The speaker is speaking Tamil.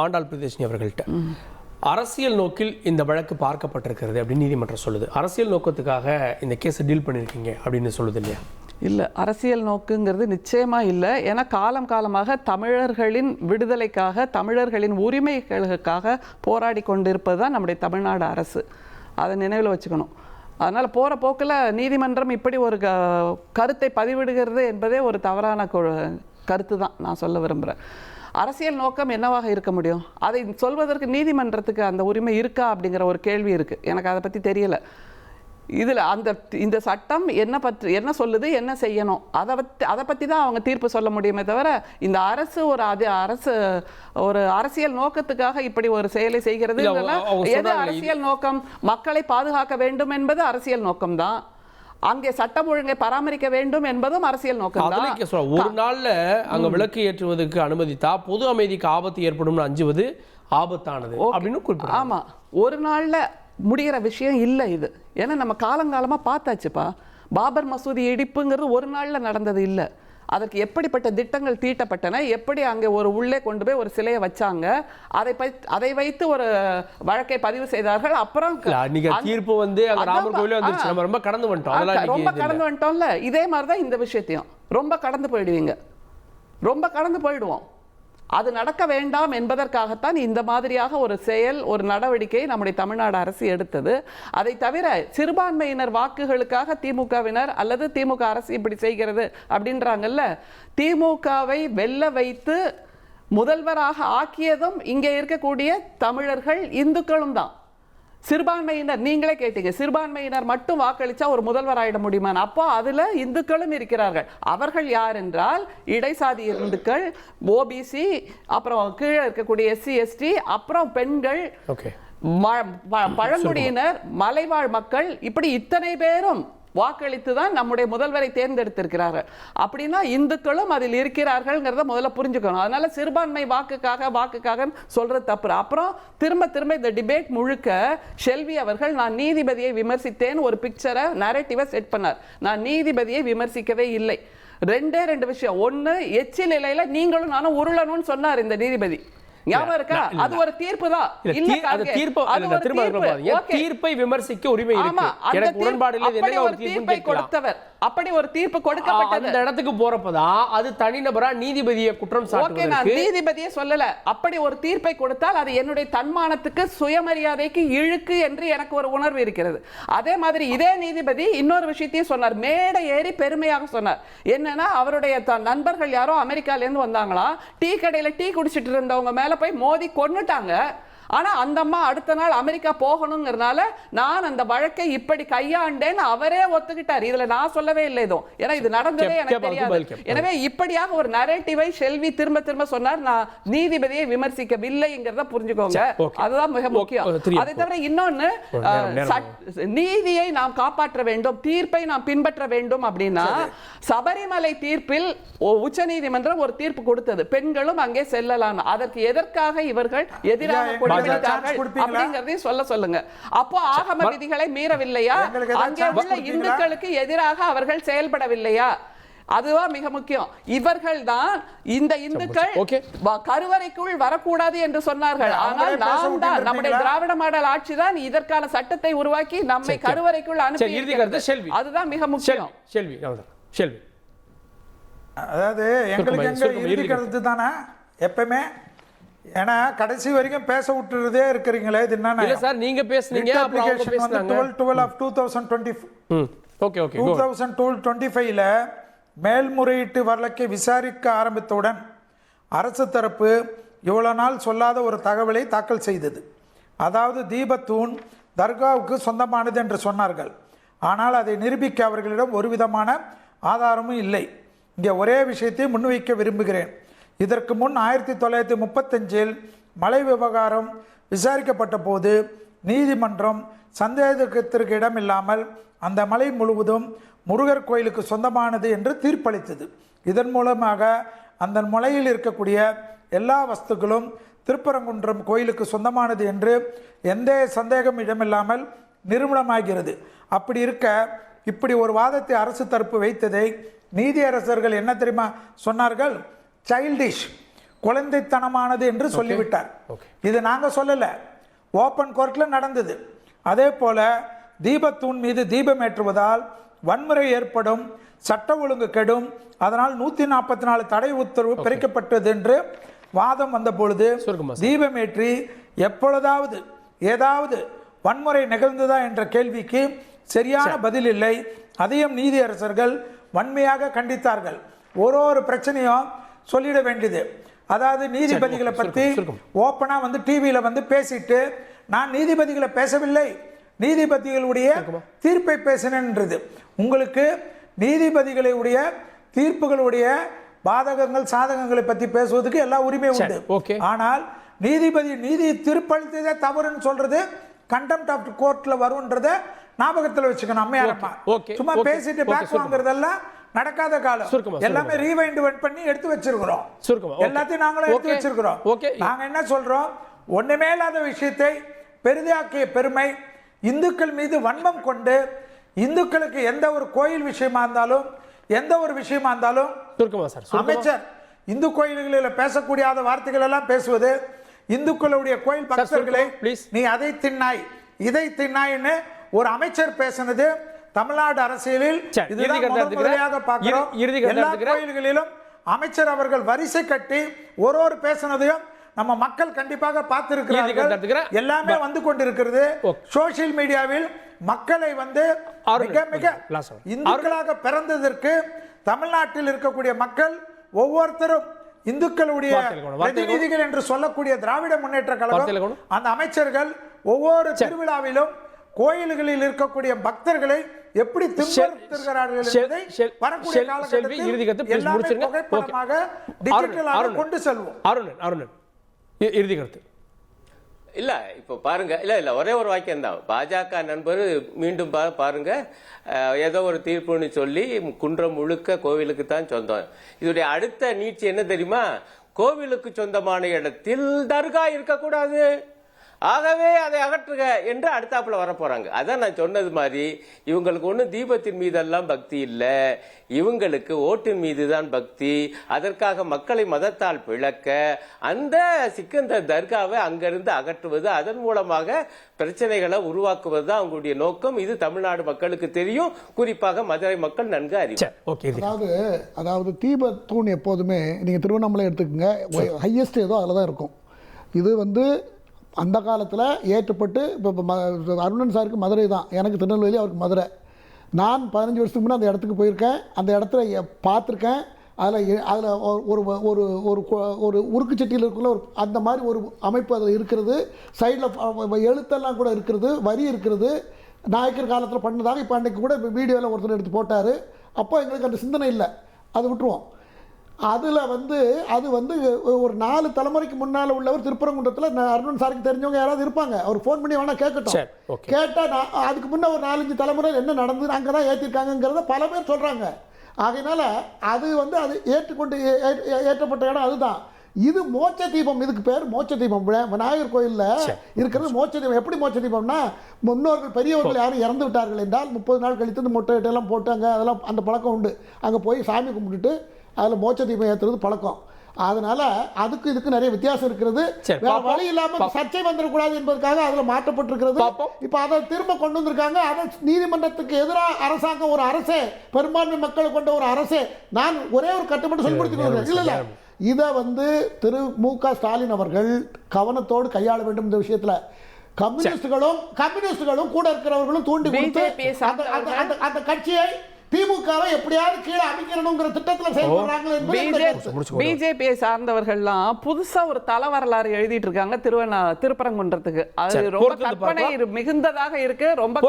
ஆண்டாள் பிரியதர்ஷினி அவர்கள்ட்ட அரசியல் நோக்கில் இந்த வழக்கு பார்க்கப்பட்டிருக்கிறது அப்படின்னு நீதிமன்றம் சொல்லுது. அரசியல் நோக்கத்துக்காக இந்த கேஸை டீல் பண்ணியிருக்கீங்க அப்படின்னு சொல்லுது இல்லையா? இல்லை, அரசியல் நோக்குங்கிறது நிச்சயமாக இல்லை. ஏன்னா காலமாக தமிழர்களின் விடுதலைக்காக, தமிழர்களின் உரிமைகளுக்காக போராடி கொண்டிருப்பது தான் நம்முடைய தமிழ்நாடு அரசு. அதை நினைவில் வச்சுக்கணும். அதனால் போகிற போக்கில் நீதிமன்றம் இப்படி ஒரு கருத்தை பதிவிடுகிறது என்பதே ஒரு தவறான கருத்து தான் நான் சொல்ல விரும்புகிறேன். அரசியல் நோக்கம் என்னவாக இருக்க முடியும்? அதை சொல்வதற்கு நீதிமன்றத்துக்கு அந்த உரிமை இருக்கா அப்படிங்கிற ஒரு கேள்வி இருக்குது. எனக்கு அதை பற்றி தெரியலை. இதில் இந்த சட்டம் என்ன சொல்லுது, என்ன செய்யணும், அதை பற்றி தான் அவங்க தீர்ப்பு சொல்ல முடியுமே தவிர, இந்த அரசு ஒரு அரசியல் நோக்கத்துக்காக இப்படி ஒரு செயலை செய்கிறது. எது அரசியல் நோக்கம்? மக்களை பாதுகாக்க வேண்டும் என்பது அரசியல் நோக்கம்தான். அங்கே சட்டம் ஒழுங்கை பராமரிக்க வேண்டும் என்பதும் அரசியல் நோக்கம் தான். ஒரு நாள்ல அங்க விளக்கு ஏற்றுவதற்கு அனுமதித்தா பொது அமைதிக்கு ஆபத்து ஏற்படும் அஞ்சுவது ஆபத்தானது அப்படின்னு குறிப்பிடுறாங்க. ஆமா, ஒரு நாள்ல முடிகிற விஷயம் இல்லை இது. ஏன்னா நம்ம காலங்காலமாக பார்த்தாச்சுப்பா. பாபர் மசூதி இடிப்புங்கிறது ஒரு நாளில் நடந்தது இல்லை. அதற்கு எப்படிப்பட்ட திட்டங்கள் தீட்டப்பட்டன, எப்படி அங்கே ஒரு உள்ளே கொண்டு போய் ஒரு சிலையை வச்சாங்க, அதை வைத்து ஒரு வழக்கை பதிவு செய்தார்கள். அப்புறம் தீர்ப்பு வந்து ராமர் கோயிலே வந்துருச்சு. நம்ம ரொம்ப கடந்து வந்துட்டோம்ல. இதே மாதிரி தான் இந்த விஷயத்தையும் ரொம்ப கடந்து போயிடுவீங்க, ரொம்ப கடந்து போயிடுவோம். அது நடக்க வேண்டாம் என்பதற்காகத்தான் இந்த மாதிரியாக ஒரு செயல், ஒரு நடவடிக்கை நம்முடைய தமிழ்நாடு அரசு எடுத்தது. அதை தவிர சிறுபான்மையினர் வாக்குகளுக்காக திமுகவினர் அல்லது திமுக அரசு இப்படி செய்கிறது அப்படின்றாங்கல்ல. திமுகவை வெல்ல வைத்து முதல்வராக ஆக்கியதும் இங்கே இருக்கக்கூடிய தமிழர்கள், இந்துக்களும் தான். சிறுபான்மையினர், நீங்களே கேட்டீங்க, சிறுபான்மையினர் மட்டும் வாக்களிச்சா ஒரு முதல்வர் ஆயிட முடியுமா? அப்போ அதுல இந்துக்களும் இருக்கிறார்கள். அவர்கள் யார் என்றால் இடைசாதி இந்துக்கள், ஓபிசி, அப்புறம் கீழே இருக்கக்கூடிய SC ST, அப்புறம் பெண்கள், பழங்குடியினர், மலைவாழ் மக்கள், இப்படி இத்தனை பேரும் வாக்களித்து தான் நம்முடைய முதல்வரை தேர்ந்தெடுத்திருக்கிறார்கள். அப்படின்னா இந்துக்களும் அதில் இருக்கிறார்கள்ங்கிறத முதல்ல புரிஞ்சுக்கணும். அதனால சிறுபான்மை வாக்குக்காக சொல்றது தப்பு. அப்புறம் திரும்ப இந்த டிபேட் முழுக்க ஷெல்வி அவர்கள் நான் நீதிபதியை விமர்சித்தேன் ஒரு பிக்சரை, நரேட்டிவை செட் பண்ணார். நான் நீதிபதியை விமர்சிக்கவே இல்லை. ரெண்டு விஷயம். ஒன்று, எச்சில் நிலையில நீங்களும் நானும் உருளணும்னு சொன்னார் இந்த நீதிபதி. ஞாபகம் இருக்கா? அது ஒரு தீர்ப்பு தான். தீர்ப்பை விமர்சிக்க உரிமை இருக்கு. எனக்கு உடன்பாடு இல்லை. அப்படி ஒரு தீர்ப்பை கொடுத்தவர், அப்படி ஒரு தீர்ப்பு கொடுக்கப்பட்டது. அந்த இடத்துக்கு போறப்பதான் அது தனிநபரா நீதிபதியை குற்றம் சாட்டுவது. நான் நீதிபதியை சொல்லல. அப்படி ஒரு தீர்ப்பை கொடுத்தால் அது என்னுடைய தன்மானத்துக்கு, சுயமரியாதைக்கு இழுக்கு என்று எனக்கு ஒரு உணர்வு இருக்கிறது. அதே மாதிரி இதே நீதிபதி இன்னொரு விஷயத்தையும் சொன்னார். மேடை ஏறி பெருமையாக சொன்னார். என்னன்னா, அவருடைய நண்பர்கள் யாரோ அமெரிக்கால இருந்து வந்தாங்களா, டீ கடையில டீ குடிச்சிட்டு இருந்தவங்க மேல போய் மோதி கொன்னுட்டாங்க. ஆனா அந்த அம்மா அடுத்த நாள் அமெரிக்கா போகணுங்கிறதுனால நான் அந்த வழக்கை இப்படி கையாண்டேன்னு அவரே ஒத்துக்கிட்டார். இதுல நான் சொல்லவே இல்லை எதுவும், ஏன்னா இது நடந்ததே எனக்கு தெரியாது. எனவே இப்படியாக ஒரு நரேட்டிவை ஷெல்வி திரும்ப சொன்னார். நான் நீதிபதியை விமர்சிக்கவில்லைங்கிறத புரிஞ்சுக்கோங்க. அதுதான் மிக முக்கியம். அதை தவிர இன்னொன்னு, நீதியை நாம் காப்பாற்ற வேண்டும், தீர்ப்பை நாம் பின்பற்ற வேண்டும். அப்படின்னா சபரிமலை தீர்ப்பில் உச்ச நீதிமன்றம் ஒரு தீர்ப்பு கொடுத்தது, பெண்களும் அங்கே செல்லலாம். அதற்கு எதற்காக இவர்கள் எதிராக சொல்லுங்க. அப்போ ஆகம விதிகளை மீறவில்லையா? அங்கே உள்ள இந்துக்களுக்கு எதிராக அவர்கள் செயல்படவில்லையா? அதுதான் மிக முக்கியம். இவர்கள் தான் இந்த இந்துக்கள் கருவறைக்குள் வரக்கூடாது என்று சொன்னார்கள். ஆனால் நாம் தான், நம்முடைய திராவிட மாடல் ஆட்சி தான் இதற்கான சட்டத்தை உருவாக்கி நம்மை கருவறைக்குள் அனுப்பி. அதுதான் மிக முக்கியம். அதாவது எங்களுக்கு இறுதி கருத்து தானே எப்பவுமே. ஏன்னா கடைசி வரைக்கும் பேச விட்டுறதே இருக்கிறீங்களே. இது என்ன சார், நீங்க பேசுனீங்க, அப்ளிகேஷன் வந்து 12 of 2025ல மேல்முறையீட்டு வழக்கை விசாரிக்க ஆரம்பித்தவுடன் அரசு தரப்பு இவ்வளவு நாள் சொல்லாத ஒரு தகவலை தாக்கல் செய்தது. அதாவது தீபத்தூண் தர்காவுக்கு சொந்தமானது என்று சொன்னார்கள். ஆனால் அதை நிரூபிக்க அவர்களிடம் ஒரு விதமான ஆதாரமும் இல்லை. இங்கே ஒரே விஷயத்தை முன்வைக்க விரும்புகிறேன். இதற்கு முன் 1935 மலை விவகாரம் விசாரிக்கப்பட்ட போது நீதிமன்றம் சந்தேகத்திற்கு இடமில்லாமல் அந்த மலை முழுவதும் முருகர் கோயிலுக்கு சொந்தமானது என்று தீர்ப்பளித்தது. இதன் மூலமாக அந்த மலையில் இருக்கக்கூடிய எல்லா வஸ்துக்களும் திருப்பரங்குன்றம் கோயிலுக்கு சொந்தமானது என்று எந்த சந்தேகம் இடமில்லாமல் நிரூபணமாகிறது. அப்படி இருக்க இப்படி ஒரு வாதத்தை அரசு தரப்பு வைத்ததை நீதியரசர்கள் என்ன தெரியுமா சொன்னார்கள்? சைல்டிஷ், குழந்தைத்தனமானது என்று சொல்லிவிட்டார். இது நாங்க சொல்லல, ஓப்பன் கோர்ட்ல நடந்தது. அதே போல தீபத்தூண் மீது தீபம் ஏற்றுவதால் வன்முறை ஏற்படும், சட்ட ஒழுங்கு கெடும், அதனால் 144 தடை உத்தரவு பிறக்கப்பட்டது என்று வாதம் வந்த பொழுது தீபமேற்றி எப்பொழுதாவது ஏதாவது வன்முறை நிகழ்ந்ததா என்ற கேள்விக்கு சரியான பதில் இல்லை. அதையும் நீதியரசர்கள் வன்மையாக கண்டித்தார்கள். ஒரு பிரச்சனையும் சொல்லிட வேண்டியது. அதாவது நீதிபதிகளை பற்றி ஓப்பனா வந்து டிவியில வந்து பேசிட்டு நான் நீதிபதிகளை பேசவில்லை, நீதிபதிகளுடைய தீர்ப்பை பேசினேன்றது. உங்களுக்கு நீதிபதிகளுடைய தீர்ப்புகளுடைய பாதகங்கள் சாதகங்களை பற்றி பேசுவதற்கு எல்லா உரிமை உண்டு. ஆனால் நீதிபதி நீதி தீர்ப்பளித்ததே தவறுன்னு சொல்றது கண்டெம்ட் ஆஃப் கோர்ட்ல வரும்ன்றத ஞாபகத்தில் வச்சுக்கணும். அம்மையாரம்மா சும்மா பேசிட்டு பேக் வாங்குறதெல்லாம் நடக்காத காலம். எல்லாமே ரீவைண்ட் பண்ணி எடுத்து வச்சிருக்கிறோம். எல்லாத்தையும் நாங்களும் எடுத்து வச்சிருக்கிறோம். நாங்க என்ன சொல்றோம், ஒண்ணுமே இல்லாத விஷயத்தை பெரிதாக்கிய பெருமை, இந்துக்கள் மீது வன்மம் கொண்டு இந்துக்களுக்கு எந்த ஒரு கோயில் விஷயமா இருந்தாலும் எந்த ஒரு விஷயமா இருந்தாலும் அமைச்சர் இந்து கோயில்களில் பேசக்கூடிய வார்த்தைகள் எல்லாம் பேசுவது, இந்துக்களுடைய கோயில் பக்தர்களை நீ அதை தின்னாய் இதை தின்னாய்னு ஒரு அமைச்சர் பேசினது தமிழ்நாடு அரசியலில் முதலாக பார்க்கிறோம். எல்லா கோயில்களிலும் அமைச்சர் அவர்கள் வரிசை கட்டி ஒரு பேசினதையும் நம்ம மக்கள் கண்டிப்பாக பார்த்திருக்கிறார்கள். எல்லாமே வந்து கொண்டிருக்கிறது. சோசியல் மீடியாவில் மக்களை வந்து மிக மிக இந்துக்களாக பிறந்ததற்கு தமிழ்நாட்டில் இருக்கக்கூடிய மக்கள் ஒவ்வொருத்தரும் இந்துக்களுடைய பிரதிநிதிகள் என்று சொல்லக்கூடிய திராவிட முன்னேற்ற கழகம் அந்த அமைச்சர்கள் ஒவ்வொரு திருவிழாவிலும் கோயில்களில் இருக்கக்கூடிய பக்தர்களை எப்படி துன்புறுத்துகிறார்கள் என்பதை வரக்கூடிய காலகட்டத்தில் புகைப்படமாக டிஜிட்டலாக கொண்டு செல்வோம். அருணன் இறுதி கருத்து. இல்ல இப்ப பாருங்க, இல்ல ஒரே ஒரு வாக்கியம் தான். பாஜக நண்பர் மீண்டும் பாருங்க, ஏதோ ஒரு தீர்ப்புன்னு சொல்லி குன்றம் முழுக்க கோவிலுக்கு தான் சொந்தம். இதோடைய அடுத்த நீட்சி என்ன தெரியுமா, கோவிலுக்கு சொந்தமான இடத்தில் தர்கா இருக்கக்கூடாது, ஆகவே அதை அகற்றுக என்று அடுத்தாப்புல வர போறாங்க. அதான் நான் சொன்னது மாதிரி இவங்களுக்கு ஒன்றும் தீபத்தின் மீதெல்லாம் பக்தி இல்லை, இவங்களுக்கு ஓட்டின் மீது தான் பக்தி. அதற்காக மக்களை மதத்தால் பிளக்க அந்த சிக்கந்தர் தர்காவை அங்கிருந்து அகற்றுவது, அதன் மூலமாக பிரச்சனைகளை உருவாக்குவது தான் அவங்களுடைய நோக்கம். இது தமிழ்நாடு மக்களுக்கு தெரியும், குறிப்பாக மதுரை மக்கள் நன்கு அறிவு. அதாவது தீபத்தூண் எப்போதுமே நீங்க திருவண்ணாமலை எடுத்துக்கோங்க, ஹையஸ்ட் ஏதோ அதில் தான் இருக்கும். இது வந்து அந்த காலத்தில் ஏற்றப்பட்டு இப்போ அருணன் சாருக்கு மதுரை தான், எனக்கு திருநெல்வேலி, அவருக்கு மதுரை. நான் 15 வருஷத்துக்கு முன்னே அந்த இடத்துக்கு போயிருக்கேன், அந்த இடத்துல பார்த்துருக்கேன். அதில் ஒரு ஒரு ஒரு ஒரு உருக்கு சட்டியில் இருக்குள்ள ஒரு அந்த மாதிரி ஒரு அமைப்பு அதில் இருக்கிறது. சைடில் எழுத்தெல்லாம் கூட இருக்கிறது, வரி இருக்கிறது. நாயக்கர் காலத்தில் பண்ணதாக இப்போ அன்றைக்கு கூட வீடியோவில் ஒருத்தர் எடுத்து போட்டார். அப்போ எங்களுக்கு அந்த சிந்தனை இல்லை, அது விட்டுருவோம். அதில் வந்து அது வந்து ஒரு 4 தலைமுறைக்கு முன்னால் உள்ளவர் திருப்பரங்குன்றத்தில் அருணன் சாருக்கு தெரிஞ்சவங்க யாராவது இருப்பாங்க, அவர் ஃபோன் பண்ணி வேணால் கேட்கட்டும். கேட்டால் அதுக்கு முன்னே ஒரு 4-5 தலைமுறையில் என்ன நடந்தது, அங்கே தான் ஏற்றிருக்காங்கிறத பல பேர் சொல்கிறாங்க. ஆகையினால அது வந்து அது ஏற்றப்பட்ட இடம் அதுதான். இது மோட்ச தீபம், இதுக்கு பேர் மோட்ச தீபம். விநாயகர் கோயிலில் இருக்கிறது மோட்ச தீபம். எப்படி மோட்ச தீபம்னா, முன்னோர்கள் பெரியவர்கள் யாரும் இறந்து விட்டார்கள் என்றால் 30 நாள் கழித்து மொட்டை எல்லாம் போட்டு அங்கே அதெல்லாம் அந்த பழக்கம் உண்டு. அங்கே போய் சாமி கும்பிட்டுட்டு அதில் மோட்ச தீபம் ஏற்றுறது பழக்கம். அதனால அதுக்கு இதுக்கு நிறைய வித்தியாசம் இருக்கிறது. வழி இல்லாம சர்ச்சை வந்துடக்கூடாது என்பதற்காக அதுல மாற்றப்பட்டிருக்கிறது. இப்ப அதை திரும்ப கொண்டு வந்திருக்காங்க. அதை நீதிமன்றத்துக்கு எதிராக அரசாங்கம், ஒரு அரசே, பெரும்பான்மை மக்களை கொண்ட ஒரு அரசே, நான் ஒரே ஒரு கட்டுப்பாடு சொல்லி இல்ல இதை வந்து திரு மு.க. ஸ்டாலின் அவர்கள் கவனத்தோடு கையாள வேண்டும். இந்த விஷயத்துல கம்யூனிஸ்டுகளும் கூட இருக்கிறவர்களும் தூண்டி கொடுத்து அந்த கட்சியை திமுகவை எப்படியாவது கீழே அமைக்கணும்ங்கிற திட்டத்தில் செயல்படுறாங்க. பிஜேபியை சார்ந்தவர்கள்லாம் புதுசா ஒரு தல வரலாறு எழுதிட்டு இருக்காங்க திருப்பரங்குன்றத்துக்கு. அது ரொம்ப கற்பனை மிகுந்ததாக இருக்கு, ரொம்ப